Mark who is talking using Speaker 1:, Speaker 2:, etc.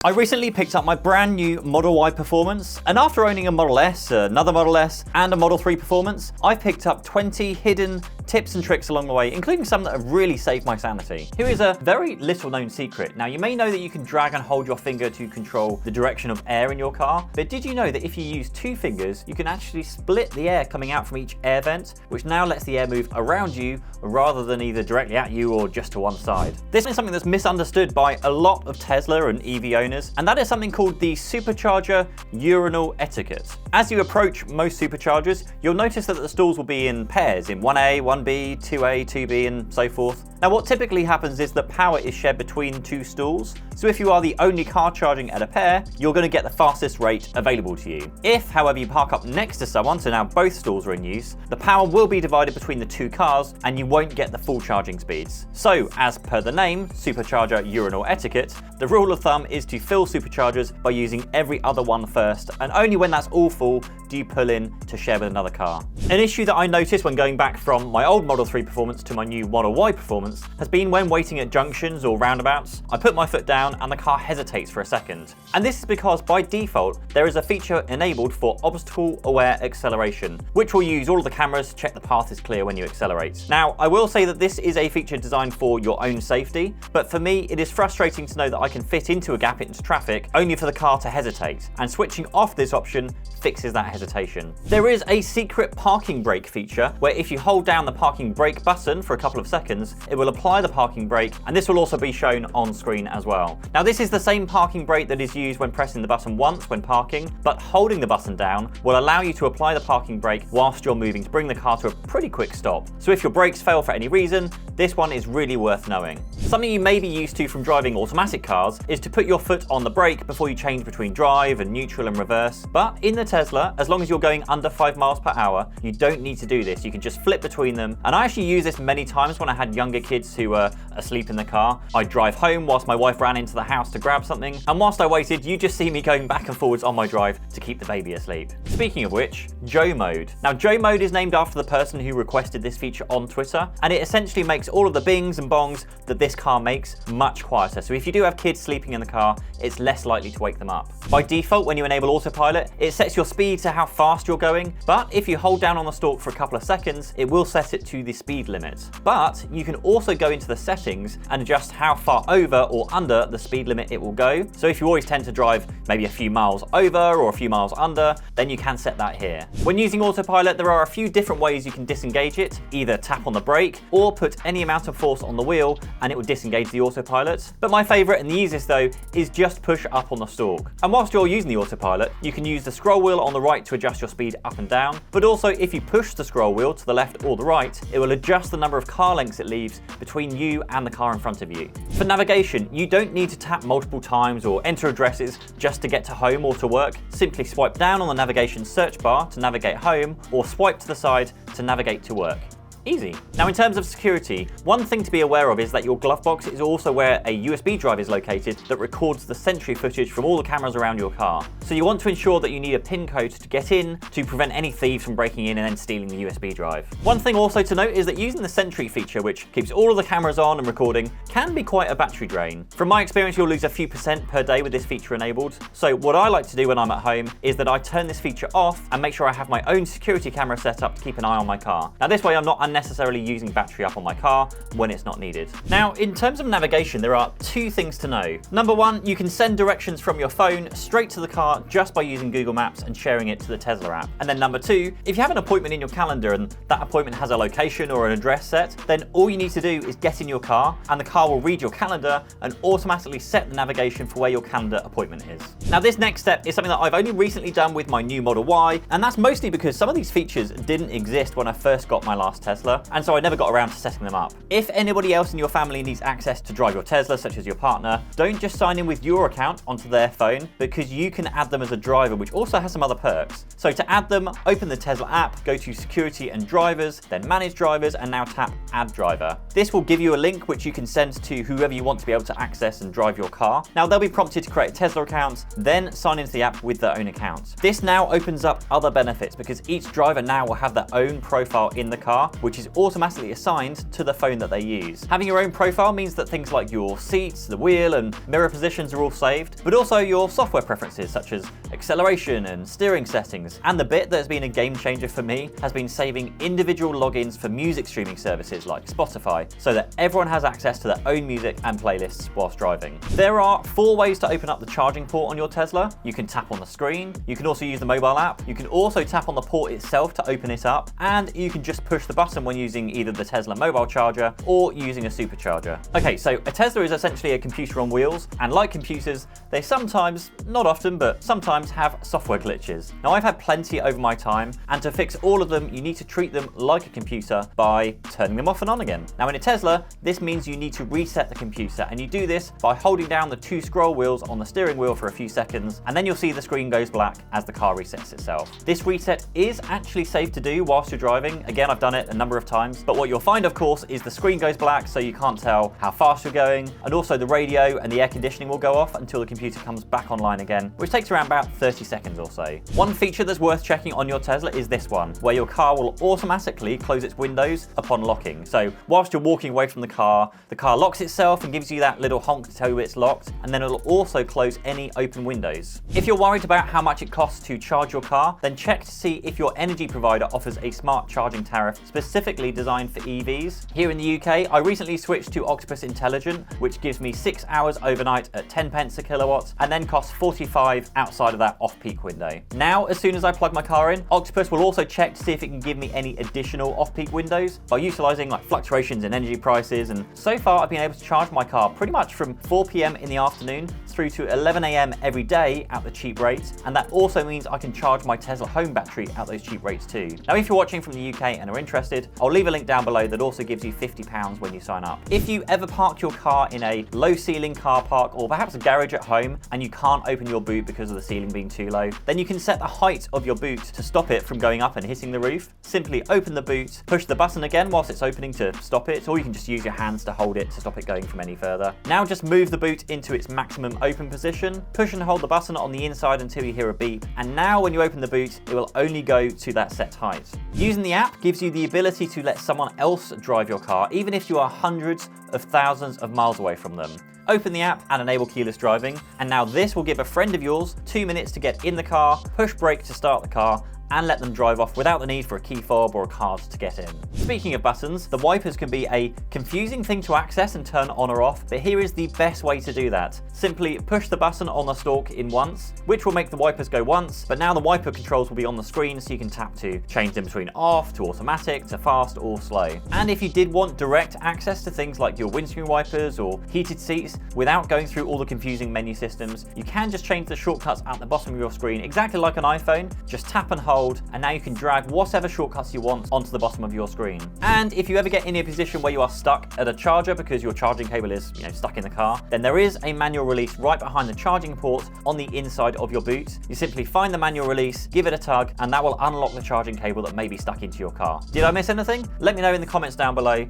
Speaker 1: I recently picked up my brand new Model Y Performance, and after owning a Model S, another Model S, and a Model 3 Performance, I've picked up 20 hidden tips and tricks along the way, including some that have really saved my sanity. Here is a very little known secret. Now, you may know that you can drag and hold your finger to control the direction of air in your car, but did you know that if you use two fingers, you can actually split the air coming out from each air vent, which now lets the air move around you rather than either directly at you or just to one side. This is something that's misunderstood by a lot of Tesla and EV owners, and that is something called the supercharger urinal etiquette. As you approach most superchargers, you'll notice that the stalls will be in pairs, in 1A, 1B, 2A, 2B, and so forth. Now, what typically happens is that power is shared between two stalls, so if you are the only car charging at a pair, you're going to get the fastest rate available to you. If, however, you park up next to someone, so now both stalls are in use, the power will be divided between the two cars and you won't get the full charging speeds. So, as per the name, supercharger urinal etiquette, the rule of thumb is to fill superchargers by using every other one first, and only when that's all full do you pull in to share with another car. An issue that I noticed when going back from my old Model 3 Performance to my new Model Y Performance has been when waiting at junctions or roundabouts, I put my foot down and the car hesitates for a second. And this is because by default, there is a feature enabled for obstacle-aware acceleration, which will use all of the cameras to check the path is clear when you accelerate. Now, I will say that this is a feature designed for your own safety, but for me, it is frustrating to know that I can fit into a gap into traffic only for the car to hesitate, and switching off this option fixes that hesitation. There is a secret parking brake feature where if you hold down the parking brake button for a couple of seconds, it will apply the parking brake, and this will also be shown on screen as well. Now, this is the same parking brake that is used when pressing the button once when parking, but holding the button down will allow you to apply the parking brake whilst you're moving to bring the car to a pretty quick stop. So if your brakes fail for any reason, this one is really worth knowing. Something you may be used to from driving automatic cars is to put your foot on the brake before you change between drive and neutral and reverse, but in the Tesla, as long as you're going under 5 miles per hour, you don't need to do this. You can just flip between them, and I actually use this many times when I had younger kids who were asleep in the car. I'd drive home whilst my wife ran into the house to grab something, and whilst I waited, you just see me going back and forwards on my drive to keep the baby asleep. Speaking of which, Joe Mode. Now, Joe Mode is named after the person who requested this feature on Twitter, and it essentially makes all of the bings and bongs that this car makes much quieter. So if you do have kids sleeping in the car, it's less likely to wake them up. By default, when you enable autopilot, it sets your speed to how fast you're going, but if you hold down on the stalk for a couple of seconds, it will set it to the speed limit. But you can also go into the settings and adjust how far over or under the speed limit it will go. So if you always tend to drive maybe a few miles over or a few miles under, then you can set that here. When using autopilot, there are a few different ways you can disengage it. Either tap on the brake or put any amount of force on the wheel and it will disengage the autopilot. But my favorite and the easiest though is just push up on the stalk. And whilst you're using the autopilot, you can use the scroll wheel on the right to adjust your speed up and down, but also if you push the scroll wheel to the left or the right, it will adjust the number of car lengths it leaves between you and the car in front of you. For navigation, you don't need to tap multiple times or enter addresses just to get to home or to work. Simply swipe down on the navigation search bar to navigate home, or swipe to the side to navigate to work. Easy. Now, in terms of security, one thing to be aware of is that your glove box is also where a USB drive is located that records the Sentry footage from all the cameras around your car. So you want to ensure that you need a PIN code to get in to prevent any thieves from breaking in and then stealing the USB drive. One thing also to note is that using the Sentry feature, which keeps all of the cameras on and recording, can be quite a battery drain. From my experience, you'll lose a few percent per day with this feature enabled. So what I like to do when I'm at home is that I turn this feature off and make sure I have my own security camera set up to keep an eye on my car. Now, this way I'm not unnecessarily using battery up on my car when it's not needed. Now, in terms of navigation, there are two things to know. Number one, you can send directions from your phone straight to the car just by using Google Maps and sharing it to the Tesla app. And then number two, if you have an appointment in your calendar and that appointment has a location or an address set, then all you need to do is get in your car and the car will read your calendar and automatically set the navigation for where your calendar appointment is. Now, this next step is something that I've only recently done with my new Model Y, and that's mostly because some of these features didn't exist when I first got my last Tesla, and so I never got around to setting them up. If anybody else in your family needs access to drive your Tesla, such as your partner, don't just sign in with your account onto their phone, because you can add them as a driver, which also has some other perks. So to add them, open the Tesla app, go to Security and Drivers, then Manage Drivers, and now tap Add Driver. This will give you a link which you can send to whoever you want to be able to access and drive your car. Now, they'll be prompted to create a Tesla account, then sign into the app with their own account. This now opens up other benefits because each driver now will have their own profile in the car, which which is automatically assigned to the phone that they use. Having your own profile means that things like your seats, the wheel, and mirror positions are all saved, but also your software preferences such as acceleration and steering settings. And the bit that's been a game changer for me has been saving individual logins for music streaming services like Spotify, so that everyone has access to their own music and playlists whilst driving. There are 4 ways to open up the charging port on your Tesla. You can tap on the screen, you can also use the mobile app, you can also tap on the port itself to open it up, and you can just push the button when using either the Tesla mobile charger or using a supercharger. Okay, so a Tesla is essentially a computer on wheels, and like computers, they sometimes, not often, but sometimes have software glitches. Now, I've had plenty over my time, and to fix all of them, you need to treat them like a computer by turning them off and on again. Now, in a Tesla, this means you need to reset the computer, and you do this by holding down the 2 scroll wheels on the steering wheel for a few seconds, and then you'll see the screen goes black as the car resets itself. This reset is actually safe to do whilst you're driving. Again, I've done it a number of times, but what you'll find, of course, is the screen goes black so you can't tell how fast you're going, and also the radio and the air conditioning will go off until the computer comes back online again, which takes around about 30 seconds or so. One feature that's worth checking on your Tesla is this one, where your car will automatically close its windows upon locking. So whilst you're walking away from the car locks itself and gives you that little honk to tell you it's locked, and then it'll also close any open windows. If you're worried about how much it costs to charge your car, then check to see if your energy provider offers a smart charging tariff specifically designed for EVs. Here in the UK, I recently switched to Octopus Intelligent, which gives me 6 hours overnight at 10 pence a kilowatt, and then costs 45 outside of that off-peak window. Now, as soon as I plug my car in, Octopus will also check to see if it can give me any additional off-peak windows by utilising like fluctuations in energy prices, and so far I've been able to charge my car pretty much from 4 PM in the afternoon through to 11 AM every day at the cheap rates, and that also means I can charge my Tesla home battery at those cheap rates too. Now, if you're watching from the UK and are interested, I'll leave a link down below that also gives you £50 when you sign up. If you ever park your car in a low ceiling car park or perhaps a garage at home and you can't open your boot because of the ceiling being too low, then you can set the height of your boot to stop it from going up and hitting the roof. Simply open the boot, push the button again whilst it's opening to stop it, or you can just use your hands to hold it to stop it going from any further. Now just move the boot into its maximum open position, push and hold the button on the inside until you hear a beep, and now when you open the boot, it will only go to that set height. Using the app gives you the ability to let someone else drive your car, even if you are hundreds of thousands of miles away from them. Open the app and enable keyless driving, and now this will give a friend of yours 2 minutes to get in the car, push brake to start the car, and let them drive off without the need for a key fob or a card to get in. Speaking of buttons, the wipers can be a confusing thing to access and turn on or off, but here is the best way to do that. Simply push the button on the stalk in once, which will make the wipers go once, but now the wiper controls will be on the screen so you can tap to change them between off, to automatic, to fast or slow. And if you did want direct access to things like your windscreen wipers or heated seats without going through all the confusing menu systems, you can just change the shortcuts at the bottom of your screen exactly like an iPhone. Just tap and hold, and now you can drag whatever shortcuts you want onto the bottom of your screen. And if you ever get in a position where you are stuck at a charger because your charging cable is, stuck in the car, then there is a manual release right behind the charging port on the inside of your boot. You simply find the manual release, give it a tug, and that will unlock the charging cable that may be stuck into your car. Did I miss anything? Let me know in the comments down below.